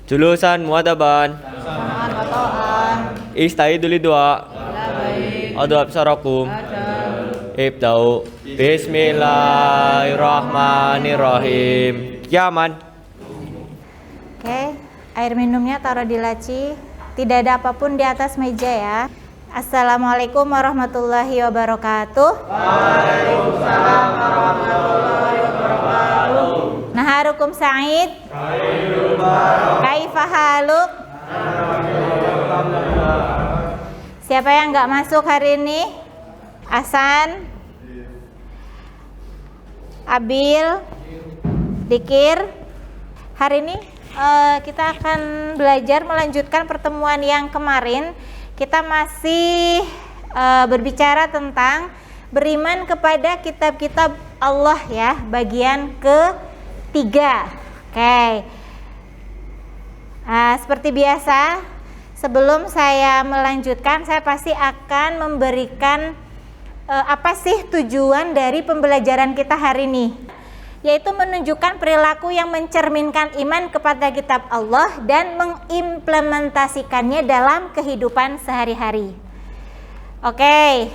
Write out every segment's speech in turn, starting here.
Julusan muadaban. Samaan wato'an. Istaidul dua. Ya baik. Adu absarakum. Ada. Ibtau. Bismillahirrahmanirrahim. Yaman. Oke, air minumnya taruh di laci. Tidak ada apapun di atas meja ya. Assalamualaikum warahmatullahi wabarakatuh. Waalaikumsalam warahmatullahi wabarakatuh. Naharukum Sa'id. Kaifa haluk? Siapa yang nggak masuk hari ini? Hasan, Abil, Dikir. Hari ini kita akan belajar melanjutkan pertemuan yang kemarin. Kita masih berbicara tentang beriman kepada kitab-kitab Allah ya, bagian ketiga. Oke. Seperti biasa, sebelum saya melanjutkan, saya pasti akan memberikan apa sih tujuan dari pembelajaran kita hari ini, yaitu menunjukkan perilaku yang mencerminkan iman kepada kitab Allah dan mengimplementasikannya dalam kehidupan sehari-hari. Oke,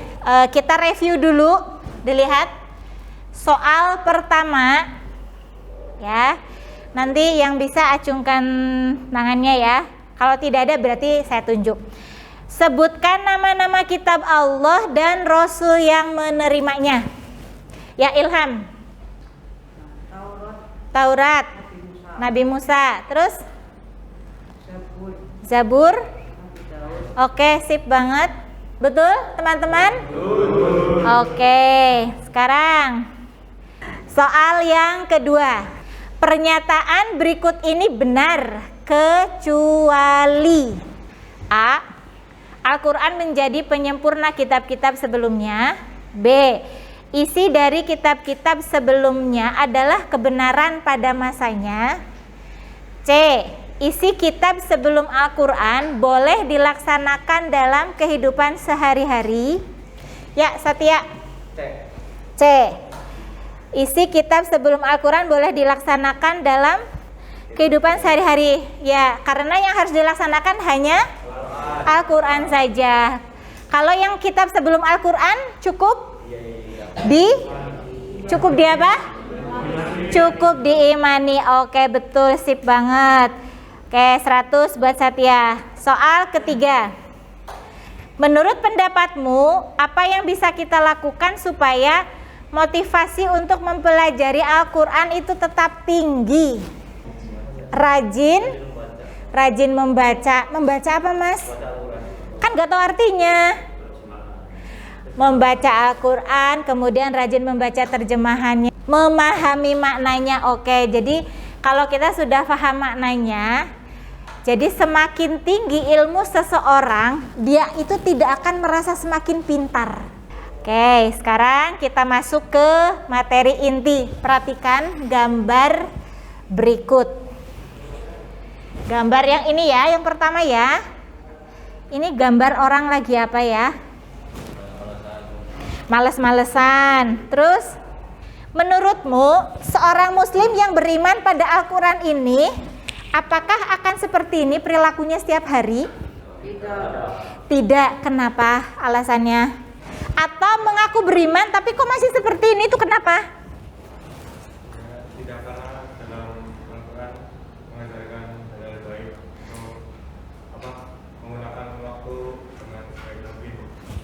kita review dulu. Dilihat soal pertama ya. Nanti yang bisa acungkan tangannya ya. Kalau tidak ada berarti saya tunjuk. Sebutkan nama-nama kitab Allah dan Rasul yang menerimanya. Ya, Ilham. Taurat, Nabi Musa. Terus? Zabur. Oke, sip banget. Betul, teman-teman? Oke, sekarang soal yang kedua. Pernyataan berikut ini benar kecuali A. Al-Quran menjadi penyempurna kitab-kitab sebelumnya. B. Isi dari kitab-kitab sebelumnya adalah kebenaran pada masanya. C. Isi kitab sebelum Al-Quran boleh dilaksanakan dalam kehidupan sehari-hari. Ya, Satya. C. Isi kitab sebelum Al-Quran boleh dilaksanakan dalam kehidupan sehari-hari. Ya, karena yang harus dilaksanakan hanya Al-Quran saja. Kalau yang kitab sebelum Al-Quran cukup cukup di apa? Cukup diimani. Oke, betul, sip banget. Oke, 100 buat Satya. Soal ketiga. Menurut pendapatmu, apa yang bisa kita lakukan supaya motivasi untuk mempelajari Al-Quran itu tetap tinggi? Rajin membaca. Membaca apa, Mas? Kan gak tahu artinya. Membaca Al-Quran, kemudian rajin membaca terjemahannya, memahami maknanya. Oke, jadi kalau kita sudah paham maknanya, jadi semakin tinggi ilmu seseorang, dia itu tidak akan merasa semakin pintar. Oke, sekarang kita masuk ke materi inti. Perhatikan gambar berikut. Gambar yang ini ya, yang pertama ya. Ini gambar orang lagi apa ya? Males-malesan. Terus, menurutmu seorang muslim yang beriman pada Al-Quran ini, apakah akan seperti ini perilakunya setiap hari? Tidak. Kenapa? Alasannya? Atau mengaku beriman tapi kok masih seperti ini, itu kenapa? Tidak, karena dalam Al-Quran mengajarkan hal baik atau menggunakan waktu dengan baik mungkin.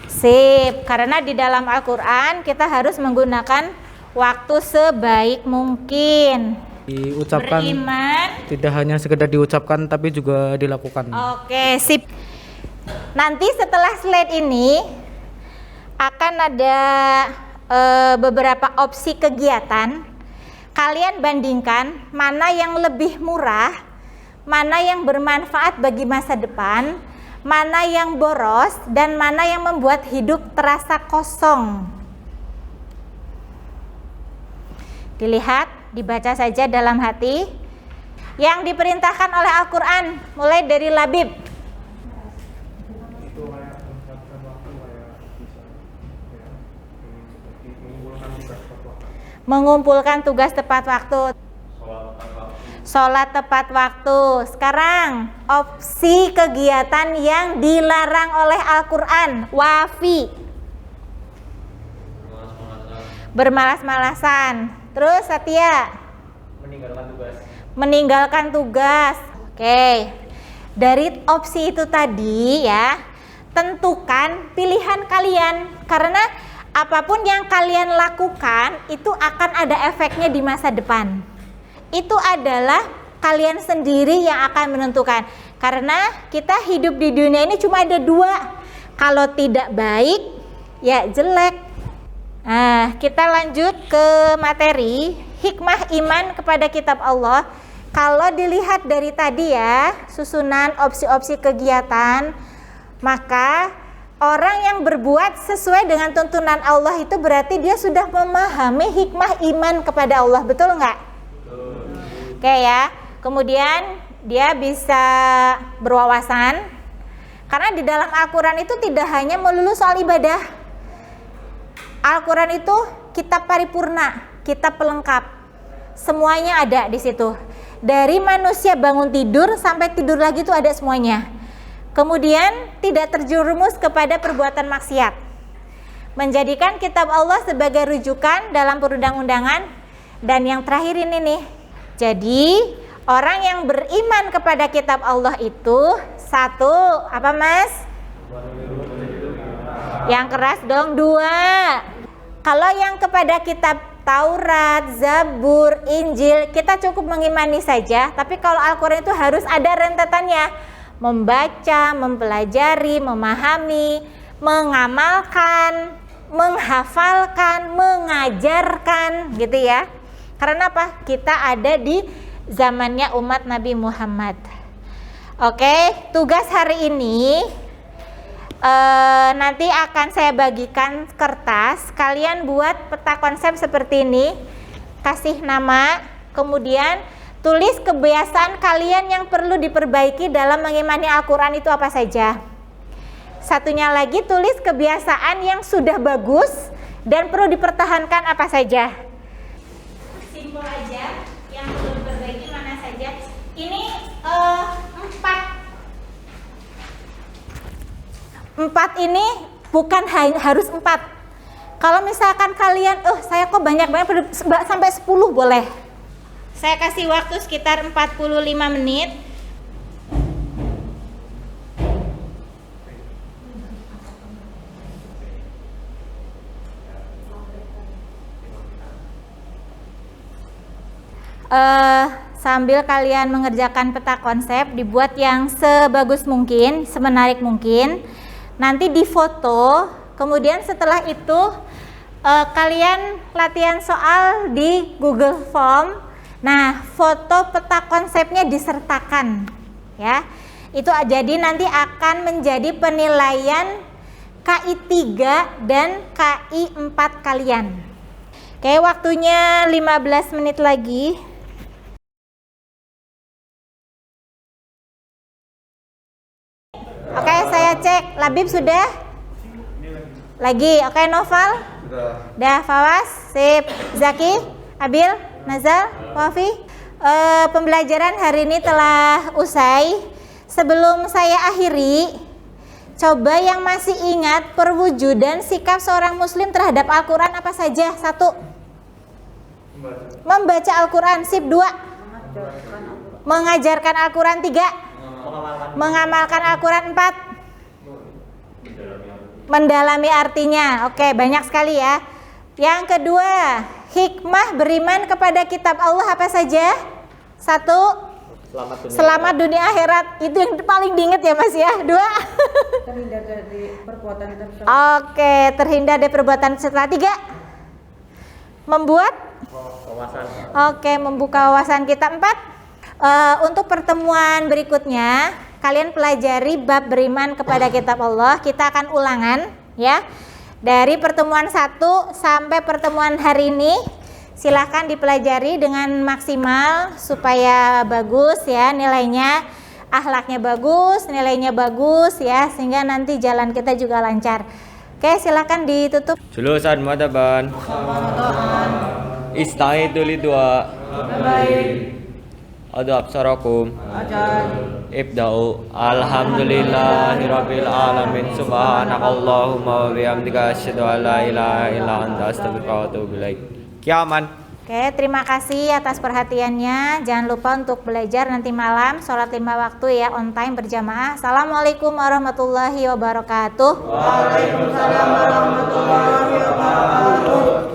Sip, karena di dalam Al-Quran kita harus menggunakan waktu sebaik mungkin. Diucapkan, beriman tidak hanya sekedar diucapkan tapi juga dilakukan. Oke, sip. Nanti setelah slide ini akan ada beberapa opsi kegiatan. Kalian bandingkan mana yang lebih murah, mana yang bermanfaat bagi masa depan, mana yang boros, dan mana yang membuat hidup terasa kosong. Dilihat, dibaca saja dalam hati. Yang diperintahkan oleh Al-Quran, mulai dari Labib. Mengumpulkan tugas tepat waktu. sholat tepat waktu. Sekarang opsi kegiatan yang dilarang oleh Al-Quran. Wafi, bermalas-malasan. Terus Satya, meninggalkan tugas. Oke, dari opsi itu tadi ya, tentukan pilihan kalian. Karena apapun yang kalian lakukan itu akan ada efeknya di masa depan. Itu adalah kalian sendiri yang akan menentukan. Karena kita hidup di dunia ini cuma ada dua. Kalau tidak baik, ya jelek. Nah, kita lanjut ke materi hikmah iman kepada kitab Allah. Kalau dilihat dari tadi ya, susunan opsi-opsi kegiatan, maka orang yang berbuat sesuai dengan tuntunan Allah itu berarti dia sudah memahami hikmah iman kepada Allah. Betul nggak? Oke ya. Kemudian dia bisa berwawasan. Karena di dalam Al-Quran itu tidak hanya melulu soal ibadah. Al-Quran itu kitab paripurna, kitab pelengkap. Semuanya ada di situ. Dari manusia bangun tidur sampai tidur lagi itu ada semuanya. Kemudian tidak terjerumus kepada perbuatan maksiat. Menjadikan kitab Allah sebagai rujukan dalam perundang-undangan. Dan yang terakhir ini nih. Jadi orang yang beriman kepada kitab Allah itu satu, apa Mas? Yang keras dong, dua. Kalau yang kepada kitab Taurat, Zabur, Injil, kita cukup mengimani saja. Tapi kalau Al-Quran itu harus ada rentetannya. Membaca, mempelajari, memahami, mengamalkan, menghafalkan, mengajarkan, gitu ya. Karena apa? Kita ada di zamannya umat Nabi Muhammad. Oke, tugas hari ini nanti akan saya bagikan kertas. Kalian buat peta konsep seperti ini, kasih nama, kemudian tulis kebiasaan kalian yang perlu diperbaiki dalam mengimani Al-Quran itu apa saja. Satunya lagi, tulis kebiasaan yang sudah bagus dan perlu dipertahankan apa saja. Simpel aja, yang perlu diperbaiki mana saja. Ini 4 ini bukan harus 4. Kalau misalkan kalian, saya kok banyak sampai 10 boleh. Saya kasih waktu sekitar 45 menit. Sambil kalian mengerjakan peta konsep, dibuat yang sebagus mungkin, semenarik mungkin. Nanti difoto, kemudian setelah itu kalian latihan soal di Google Form. Nah, foto peta konsepnya disertakan, ya. Itu jadi nanti akan menjadi penilaian KI 3 dan KI 4 kalian. Oke, waktunya 15 menit lagi. Oke, saya cek. Labib sudah? Lagi. Oke, Noval? Sudah. Fawas? Sip. Zaki? Abil? Nazal? Wafi? Pembelajaran hari ini telah usai. Sebelum saya akhiri, coba yang masih ingat perwujudan sikap seorang muslim terhadap Al-Quran apa saja? 1. Membaca Al-Quran. Sip. 2. Mengajarkan Al-Quran. 3. Mengamalkan Al-Quran. 4. Mendalami artinya. Oke, banyak sekali ya. Yang kedua, hikmah beriman kepada kitab Allah apa saja? 1. Selamat dunia akhirat. Itu yang paling diingat ya Mas ya. 2. Terhindar dari perbuatan tercela. Oke, terhindar dari perbuatan tercela. 3. Membuat wawasan. Oke, membuka wawasan kita. 4. Untuk pertemuan berikutnya, kalian pelajari bab beriman kepada kitab Allah. Kita akan ulangan ya. Dari pertemuan 1 sampai pertemuan hari ini, silahkan dipelajari dengan maksimal supaya bagus ya nilainya, akhlaknya bagus, nilainya bagus ya, sehingga nanti jalan kita juga lancar. Oke, silahkan ditutup. Julusan Muadaban. Istaidu lidua. Adu absarakum. Ajan. Ibda'u. Alhamdulillahirabbil alamin. Subhanakallahumma wa bihamdika asyhadu an la ilaha illa anta astaghfiruka wa atubu ilaik. Kiaman. Oke, terima kasih atas perhatiannya. Jangan lupa untuk belajar nanti malam, sholat 5 waktu ya, on time berjamaah. Assalamualaikum warahmatullahi wabarakatuh. Waalaikumsalam warahmatullahi wabarakatuh.